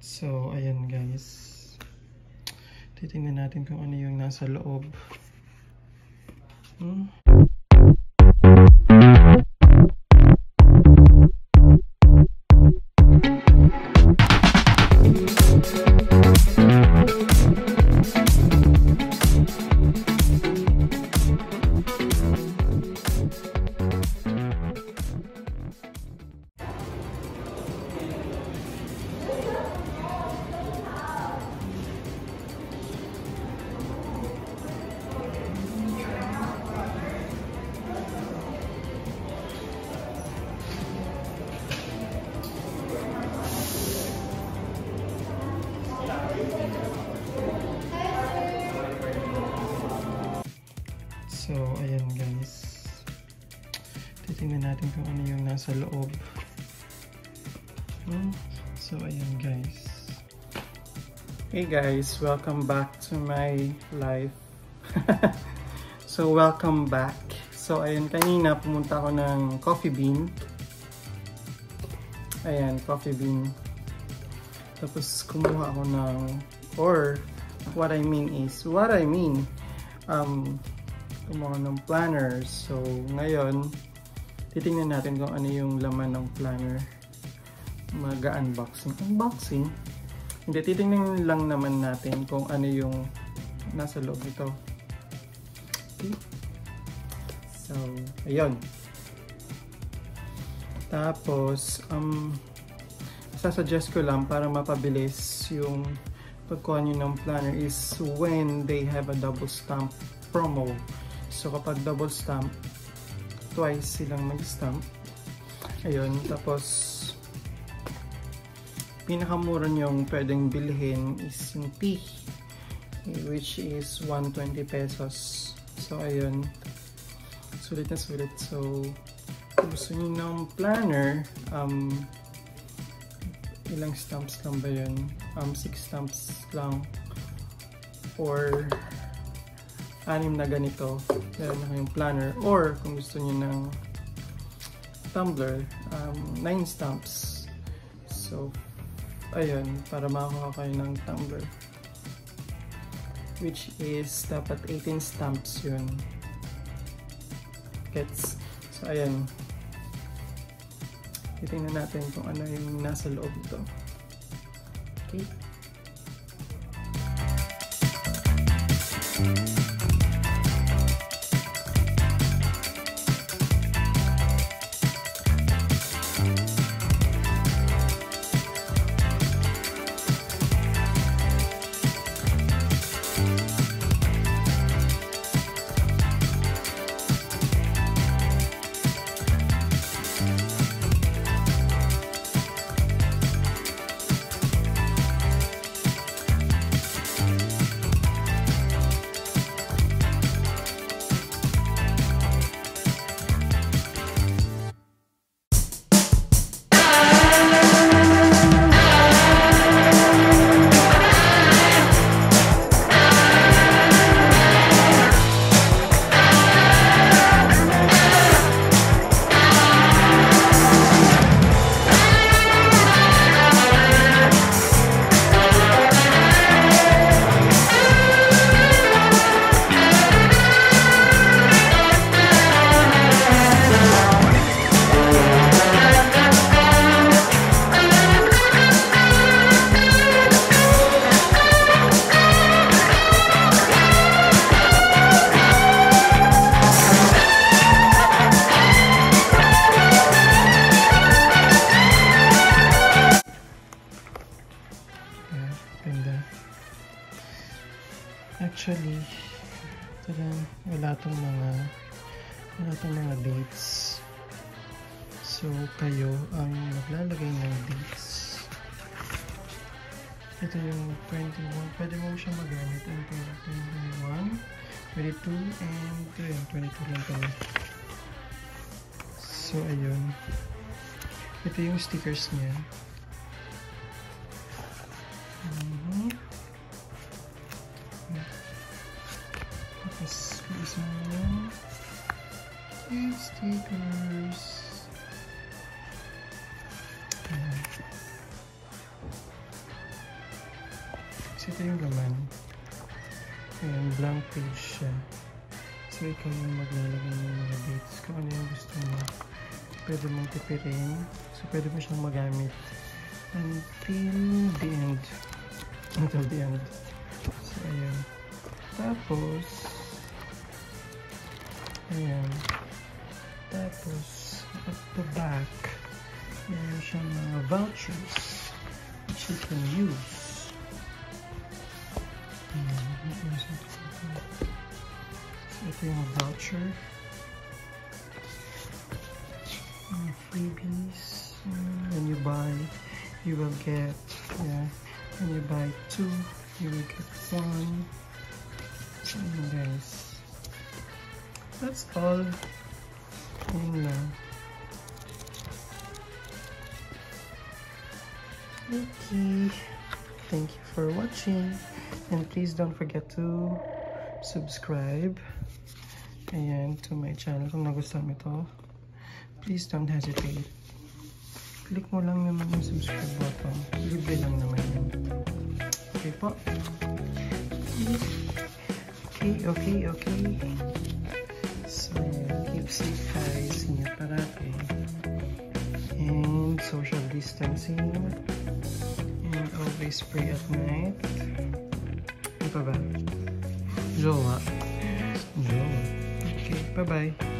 So, ayan guys. Titingnan natin kung ano yung nasa loob. So, ayan guys. Titingnan natin kung ano yung nasa loob. So, ayan guys. Hey guys, welcome back to my life. So, welcome back. So, ayan, kanina pumunta ako ng Coffee Bean. Ayan, Coffee Bean. Tapos, kumuha ako ng, or, what I mean, kumuha ng planner. So, ngayon, titingnan natin kung ano yung laman ng planner. Mag-unboxing. Unboxing? Hindi, titingnan lang naman natin kung ano yung nasa loob nito. Okay. So, ayun. Tapos, sasuggest ko lang para mapabilis yung pagkuha nyo ng planner is when they have a double stamp promo. So, kapag double stamp, twice silang mag-stamp. Ayun, tapos pinakamura nyong pwedeng bilhin is yung tea, which is 120 pesos. So, ayun. Sulit na sulit. So, kung gusto nyo ng planner, ilang stamps lang ba yun? 6 stamps lang. Or 6 na ganito, meron na kayong planner. Or kung gusto niyo ng tumbler, 9 stamps. So, ayun, para makakuha kayo ng tumbler, which is dapat 18 stamps yun. Gets? So, ayun. Titingnan natin kung ano yung nasa loob nito. Okay? Actually, wala tong mga dates. So, kayo ang maglalagay ng dates. Ito yung 21. Pwede mo siya magamit ang 21, 22, and 22 lang pala. So, ayun. Ito yung stickers niya. Tapos, isa mo yung stickers. So, ito yung laman. Ayan, blank page siya. So, ikaw yung maglalagay ng mga dates kung ano yung gusto mo. Pwede mong tipirin. So, pwede mo siyang magamit until the end. Until the end. So, ayan. Tapos, ayan. Tapos, at the back, meron siyang mga vouchers which you can use. Ayan. So, ito yung voucher. Freebies. When you buy, you will get, when you buy 2, you will get 1. And guys, that's all. Yun lang. Okay, thank you for watching, and please don't forget to subscribe to my channel kung nagustuhan mo ito. Please don't hesitate. Click mo lang naman yung subscribe button. Libre lang naman yun. Okay po? Okay. So, keep safe guys. Ingat parati. And social distancing. And always pray at night. Ano pa ba? Jowa. Okay, bye-bye.